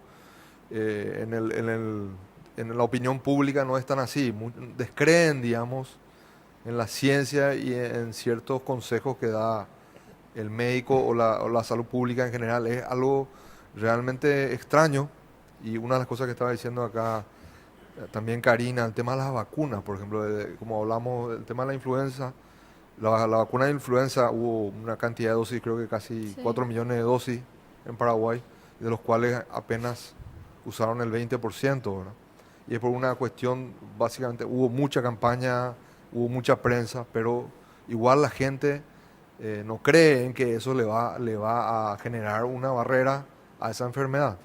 en la opinión pública no es tan así. Descreen, digamos, en la ciencia y en ciertos consejos que da el médico o la salud pública en general. Es algo realmente extraño y una de las cosas que estaba diciendo acá también Karina, el tema de las vacunas, por ejemplo, como hablamos del tema de la influenza, la vacuna de influenza hubo una cantidad de dosis, creo que casi Sí. 4 millones de dosis en Paraguay, de los cuales apenas usaron el 20%, ¿verdad? Y es por una cuestión, básicamente, hubo mucha campaña, hubo mucha prensa, pero igual la gente no cree en que eso le va a generar una barrera a esa enfermedad.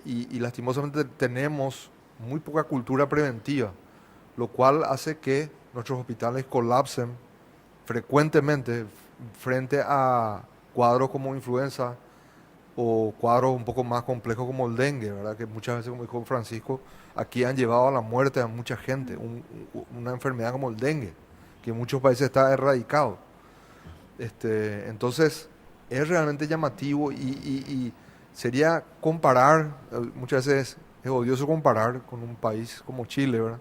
Y lastimosamente tenemos muy poca cultura preventiva, lo cual hace que nuestros hospitales colapsen frecuentemente frente a cuadros como influenza o cuadros un poco más complejos como el dengue, ¿verdad? Que muchas veces, como dijo Francisco, aquí han llevado a la muerte a mucha gente, una enfermedad como el dengue, que en muchos países está erradicado. Entonces, es realmente llamativo y sería comparar, muchas veces es odioso comparar con un país como Chile, ¿verdad?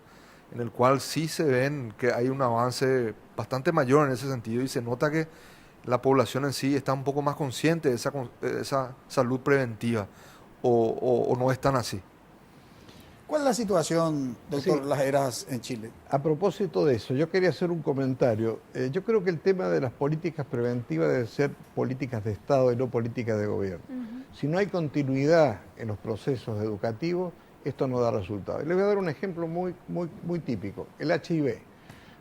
En el cual sí se ven que hay un avance bastante mayor en ese sentido y se nota que la población en sí está un poco más consciente de esa salud preventiva o no es tan así. ¿Cuál es la situación, doctor Sí. Las Heras, en Chile? A propósito de eso, yo quería hacer un comentario. Yo creo que el tema de las políticas preventivas debe ser políticas de Estado y no políticas de gobierno. Si no hay continuidad en los procesos educativos, esto no da resultado. Y les voy a dar un ejemplo muy típico, el HIV.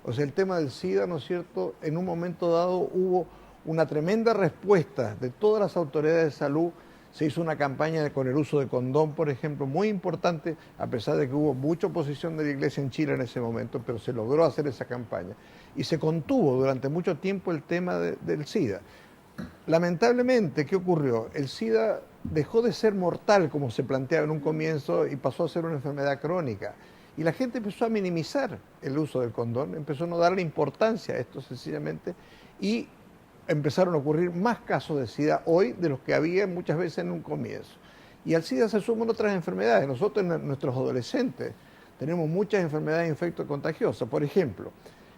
O sea, el tema del SIDA, ¿no es cierto? En un momento dado hubo una tremenda respuesta de todas las autoridades de salud. Se hizo una campaña con el uso de condón, por ejemplo, muy importante, a pesar de que hubo mucha oposición de la Iglesia en Chile en ese momento, pero se logró hacer esa campaña. Y se contuvo durante mucho tiempo el tema del SIDA. Lamentablemente, ¿qué ocurrió? El SIDA dejó de ser mortal, como se planteaba en un comienzo, y pasó a ser una enfermedad crónica. Y la gente empezó a minimizar el uso del condón, empezó a no darle importancia a esto sencillamente, y empezaron a ocurrir más casos de SIDA hoy de los que había muchas veces en un comienzo. Y al SIDA se suman otras enfermedades. Nosotros, nuestros adolescentes, tenemos muchas enfermedades infectocontagiosas. Por ejemplo,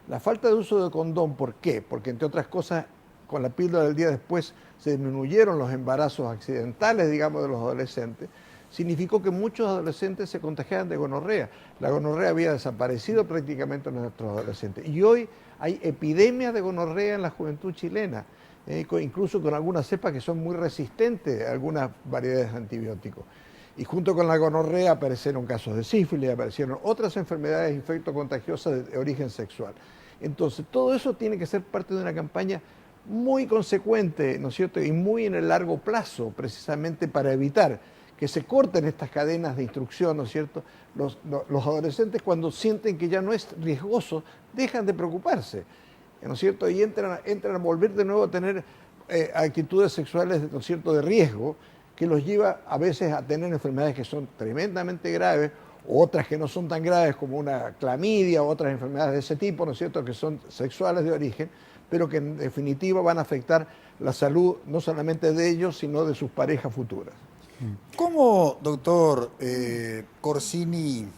la falta de uso de condón, ¿por qué? Porque, entre otras cosas, con la píldora del día después se disminuyeron los embarazos accidentales, digamos, de los adolescentes. Significó que muchos adolescentes se contagiaban de gonorrea. La gonorrea había desaparecido prácticamente en nuestros adolescentes. Y hoy hay epidemias de gonorrea en la juventud chilena, incluso con algunas cepas que son muy resistentes a algunas variedades de antibióticos. Y junto con la gonorrea aparecieron casos de sífilis, aparecieron otras enfermedades infectocontagiosas de origen sexual. Entonces, todo eso tiene que ser parte de una campaña muy consecuente, ¿no es cierto?, y muy en el largo plazo, precisamente para evitar que se corten estas cadenas de instrucción, ¿no es cierto? Los adolescentes, cuando sienten que ya no es riesgoso, dejan de preocuparse, ¿no es cierto? Y entran a volver de nuevo a tener actitudes sexuales, ¿no es cierto?, de riesgo, que los lleva a veces a tener enfermedades que son tremendamente graves, otras que no son tan graves como una clamidia o otras enfermedades de ese tipo, ¿no es cierto?, que son sexuales de origen, pero que en definitiva van a afectar la salud no solamente de ellos, sino de sus parejas futuras. ¿Cómo, doctor Corsini,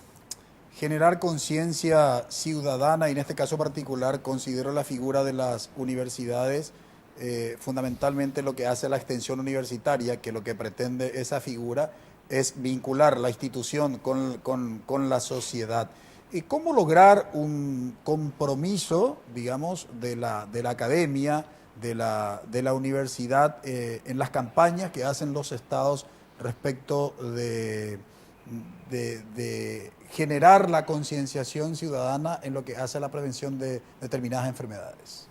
generar conciencia ciudadana, y en este caso particular considero la figura de las universidades, fundamentalmente lo que hace la extensión universitaria, que lo que pretende esa figura es vincular la institución con la sociedad? ¿Y cómo lograr un compromiso, digamos, de la academia, de la universidad en las campañas que hacen los estados respecto de generar la concienciación ciudadana en lo que hace a la prevención de determinadas enfermedades?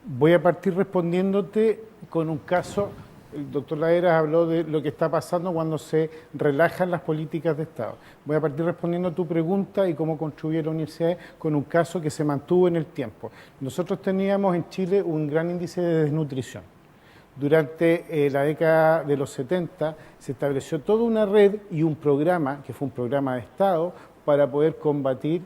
Voy a partir respondiéndote con un caso. El doctor Laeras habló de lo que está pasando cuando se relajan las políticas de Estado. Voy a partir respondiendo a tu pregunta y cómo construye la universidad con un caso que se mantuvo en el tiempo. Nosotros teníamos en Chile un gran índice de desnutrición. Durante la década de los 70 se estableció toda una red y un programa, que fue un programa de Estado, para poder combatir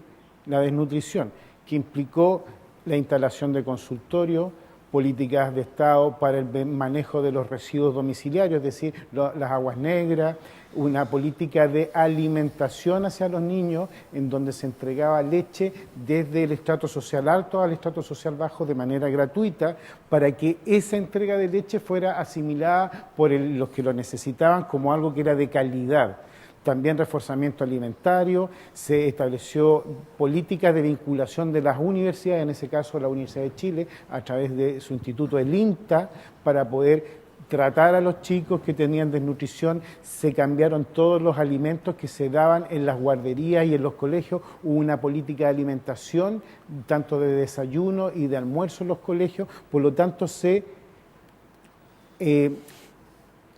la desnutrición, que implicó la instalación de consultorios, políticas de Estado para el manejo de los residuos domiciliarios, es decir, las aguas negras, una política de alimentación hacia los niños, en donde se entregaba leche desde el estrato social alto al estrato social bajo de manera gratuita, para que esa entrega de leche fuera asimilada por los que lo necesitaban como algo que era de calidad. también reforzamiento alimentario, se estableció políticas de vinculación de las universidades, en ese caso la Universidad de Chile, a través de su instituto, el INTA, para poder tratar a los chicos que tenían desnutrición. Se cambiaron todos los alimentos que se daban en las guarderías y en los colegios. Hubo una política de alimentación, tanto de desayuno y de almuerzo en los colegios. Por lo tanto, se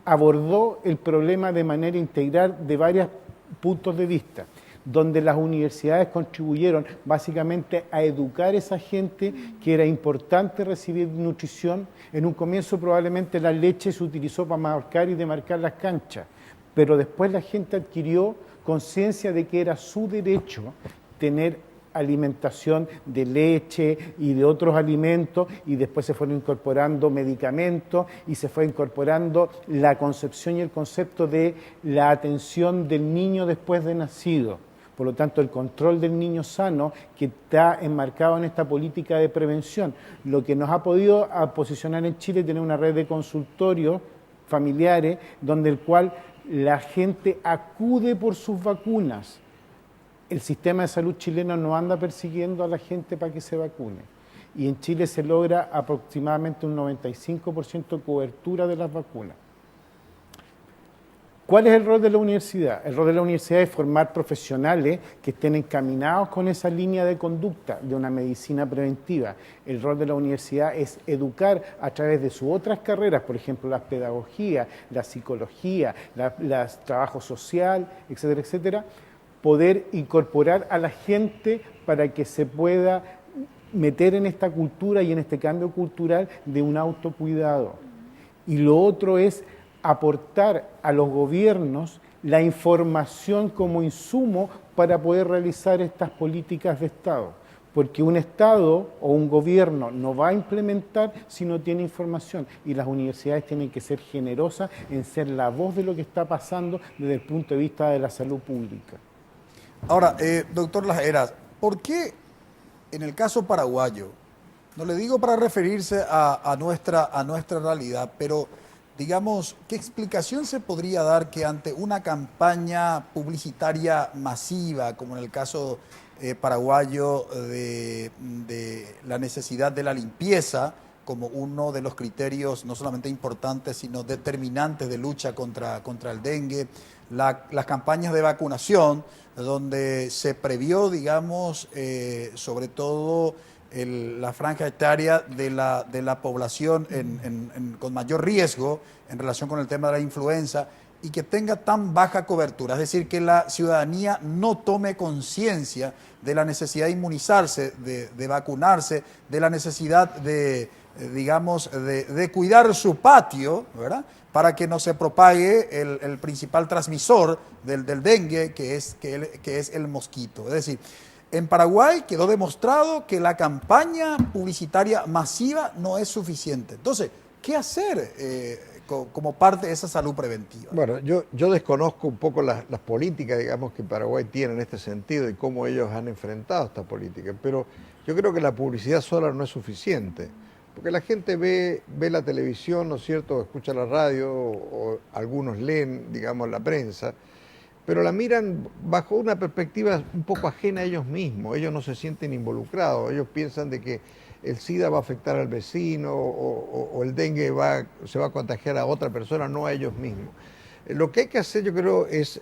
abordó el problema de manera integral de varios puntos de vista, donde las universidades contribuyeron básicamente a educar a esa gente que era importante recibir nutrición. En un comienzo probablemente la leche se utilizó para marcar y demarcar las canchas, pero después la gente adquirió conciencia de que era su derecho tener alimentación de leche y de otros alimentos, y después se fueron incorporando medicamentos y se fue incorporando la concepción y el concepto de la atención del niño después de nacido. Por lo tanto, el control del niño sano, que está enmarcado en esta política de prevención, lo que nos ha podido posicionar en Chile, tener una red de consultorios familiares, donde el cual la gente acude por sus vacunas. El sistema de salud chileno no anda persiguiendo a la gente para que se vacune. Y en Chile se logra aproximadamente un 95% de cobertura de las vacunas. ¿Cuál es el rol de la universidad? El rol de la universidad es formar profesionales que estén encaminados con esa línea de conducta de una medicina preventiva. El rol de la universidad es educar a través de sus otras carreras, por ejemplo, la pedagogía, la psicología, el trabajo social, etcétera, etcétera, poder incorporar a la gente para que se pueda meter en esta cultura y en este cambio cultural de un autocuidado. Y lo otro es aportar a los gobiernos la información como insumo para poder realizar estas políticas de Estado. Porque un Estado o un gobierno no va a implementar si no tiene información, y las universidades tienen que ser generosas en ser la voz de lo que está pasando desde el punto de vista de la salud pública. Ahora, doctor Las Heras, ¿por qué en el caso paraguayo, no le digo para referirse a nuestra realidad, pero digamos, ¿qué explicación se podría dar que ante una campaña publicitaria masiva, como en el caso paraguayo de la necesidad de la limpieza como uno de los criterios no solamente importantes, sino determinantes de lucha contra el dengue, las campañas de vacunación, donde se previó, digamos, sobre todo la franja etaria de la población con mayor riesgo en relación con el tema de la influenza, y que tenga tan baja cobertura, es decir, que la ciudadanía no tome conciencia de la necesidad de inmunizarse, de vacunarse, de la necesidad de cuidar su patio, ¿verdad?, para que no se propague el principal transmisor del dengue, que es el mosquito. Es decir, en Paraguay quedó demostrado que la campaña publicitaria masiva no es suficiente. Entonces, ¿qué hacer como parte de esa salud preventiva? Bueno, yo desconozco un poco las políticas, digamos, que Paraguay tiene en este sentido y cómo ellos han enfrentado esta política, pero yo creo que la publicidad sola no es suficiente, porque la gente ve la televisión, ¿no es cierto?, escucha la radio, o algunos leen, digamos, la prensa, pero la miran bajo una perspectiva un poco ajena a ellos mismos. Ellos no se sienten involucrados, ellos piensan de que el SIDA va a afectar al vecino o el dengue se va a contagiar a otra persona, no a ellos mismos. Lo que hay que hacer, yo creo, es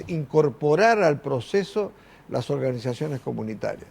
incorporar al proceso las organizaciones comunitarias.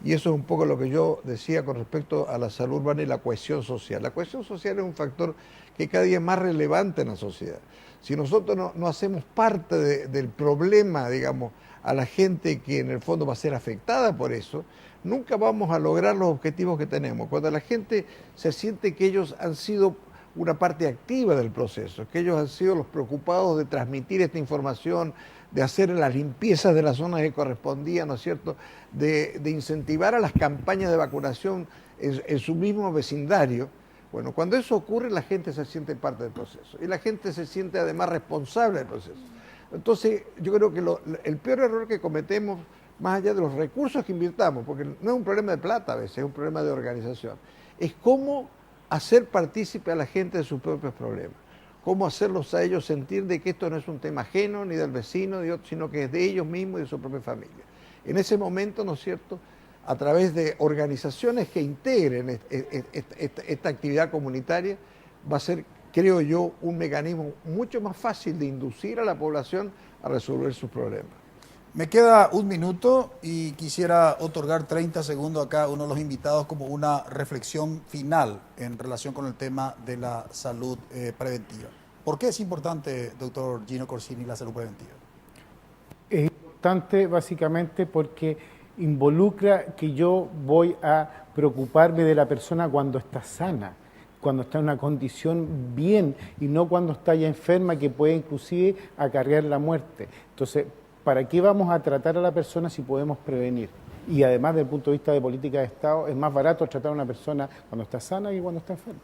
Y eso es un poco lo que yo decía con respecto a la salud urbana y la cohesión social. La cohesión social es un factor que cada día es más relevante en la sociedad. Si nosotros no hacemos parte del problema, digamos, a la gente que en el fondo va a ser afectada por eso, nunca vamos a lograr los objetivos que tenemos. Cuando la gente se siente que ellos han sido una parte activa del proceso, que ellos han sido los preocupados de transmitir esta información, de hacer las limpiezas de las zonas que correspondían, ¿no es cierto?, de incentivar a las campañas de vacunación en su mismo vecindario. Bueno, cuando eso ocurre, la gente se siente parte del proceso y la gente se siente además responsable del proceso. Entonces, yo creo que el peor error que cometemos, más allá de los recursos que invirtamos, porque no es un problema de plata a veces, es un problema de organización, es cómo hacer partícipe a la gente de sus propios problemas, cómo hacerlos a ellos sentir de que esto no es un tema ajeno ni del vecino, de otro, sino que es de ellos mismos y de su propia familia. En ese momento, ¿no es cierto?, a través de organizaciones que integren esta actividad comunitaria, va a ser, creo yo, un mecanismo mucho más fácil de inducir a la población a resolver sus problemas. Me queda un minuto y quisiera otorgar 30 segundos a cada uno de los invitados como una reflexión final en relación con el tema de la salud preventiva. ¿Por qué es importante, doctor Gino Corsini, la salud preventiva? Es importante básicamente porque involucra que yo voy a preocuparme de la persona cuando está sana, cuando está en una condición bien y no cuando está ya enferma, que puede inclusive acarrear la muerte. Entonces, ¿para qué vamos a tratar a la persona si podemos prevenir? Y además, desde el punto de vista de política de Estado, es más barato tratar a una persona cuando está sana que cuando está enferma.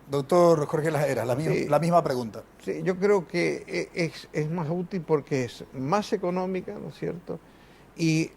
Doctor Jorge Las Heras, Sí. la misma pregunta. Sí, yo creo que es más útil porque es más económica, ¿no es cierto?, y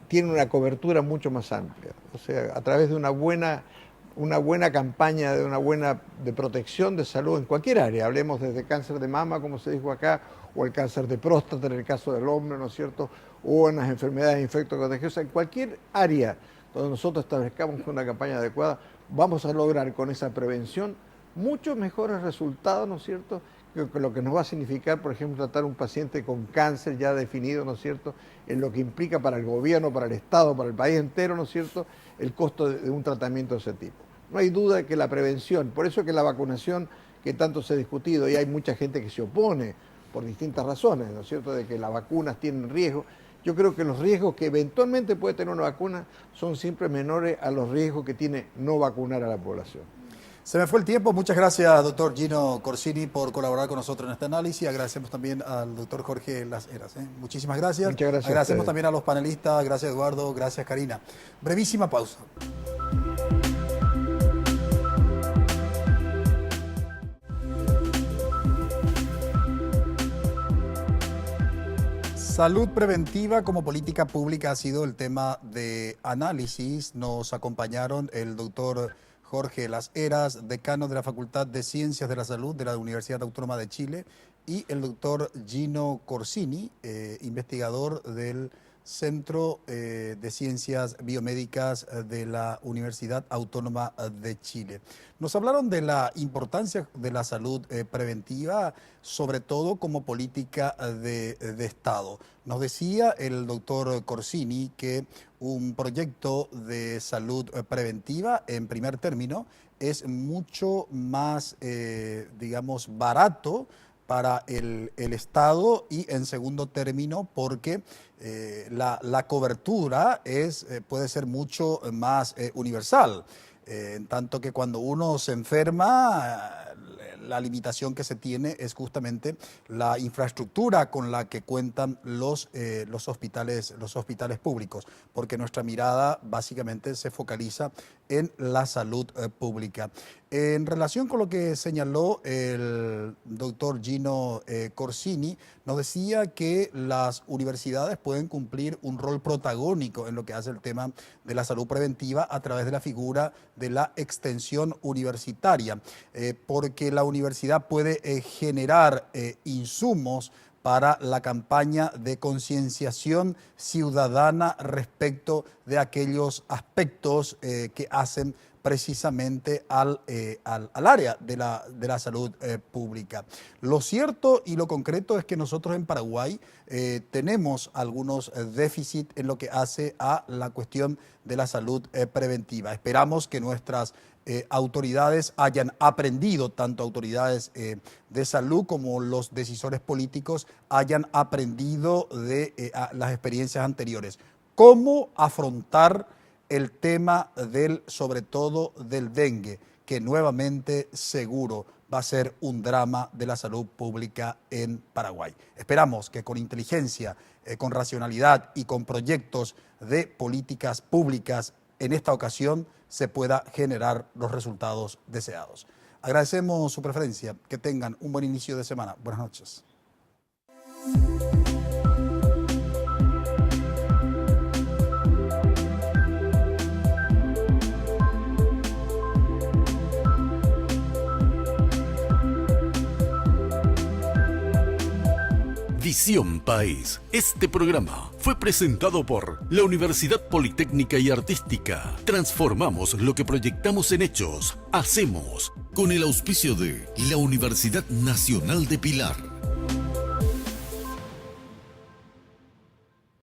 tiene una cobertura mucho más amplia. O sea, a través de una buena campaña, de protección de salud en cualquier área, hablemos desde cáncer de mama, como se dijo acá, o el cáncer de próstata en el caso del hombre, ¿no es cierto?, o en las enfermedades infectocontagiosas, en cualquier área donde nosotros establezcamos una campaña adecuada, vamos a lograr con esa prevención muchos mejores resultados, ¿no es cierto?, que lo que nos va a significar, por ejemplo, tratar a un paciente con cáncer ya definido, ¿no es cierto?, en lo que implica para el gobierno, para el Estado, para el país entero, ¿no es cierto?, el costo de un tratamiento de ese tipo. No hay duda que la prevención, por eso que la vacunación que tanto se ha discutido, y hay mucha gente que se opone por distintas razones, ¿no es cierto?, de que las vacunas tienen riesgo. Yo creo que los riesgos que eventualmente puede tener una vacuna son siempre menores a los riesgos que tiene no vacunar a la población. Se me fue el tiempo. Muchas gracias, doctor Gino Corsini, por colaborar con nosotros en este análisis. Agradecemos también al doctor Jorge Las Heras. Muchísimas gracias. Muchas gracias. Agradecemos también a los panelistas. Gracias, Eduardo. Gracias, Karina. Brevísima pausa. Salud preventiva como política pública ha sido el tema de análisis. Nos acompañaron el doctor Jorge Las Heras, decano de la Facultad de Ciencias de la Salud de la Universidad Autónoma de Chile, y el doctor Gino Corsini, investigador del Centro de Ciencias Biomédicas de la Universidad Autónoma de Chile. Nos hablaron de la importancia de la salud preventiva, sobre todo como política de Estado. Nos decía el doctor Corsini que un proyecto de salud preventiva, en primer término, es mucho más, digamos, barato para el Estado, y en segundo término porque la cobertura puede ser mucho más universal, en tanto que cuando uno se enferma, la limitación que se tiene es justamente la infraestructura con la que cuentan los hospitales públicos, porque nuestra mirada básicamente se focaliza en la salud pública. En relación con lo que señaló el doctor Gino Corsini, nos decía que las universidades pueden cumplir un rol protagónico en lo que hace el tema de la salud preventiva a través de la figura de la extensión universitaria, porque la universidad puede generar insumos para la campaña de concienciación ciudadana respecto de aquellos aspectos que hacen precisamente al área de la salud pública. Lo cierto y lo concreto es que nosotros en Paraguay tenemos algunos déficits en lo que hace a la cuestión de la salud preventiva. Esperamos que nuestras autoridades hayan aprendido, tanto autoridades de salud como los decisores políticos hayan aprendido de las experiencias anteriores. ¿Cómo afrontar el tema sobre todo del dengue, que nuevamente seguro va a ser un drama de la salud pública en Paraguay? Esperamos que con inteligencia, con racionalidad y con proyectos de políticas públicas en esta ocasión se pueda generar los resultados deseados. Agradecemos su preferencia. Que tengan un buen inicio de semana. Buenas noches. Visión País. Este programa fue presentado por la Universidad Politécnica y Artística. Transformamos lo que proyectamos en hechos. Hacemos. Con el auspicio de la Universidad Nacional de Pilar.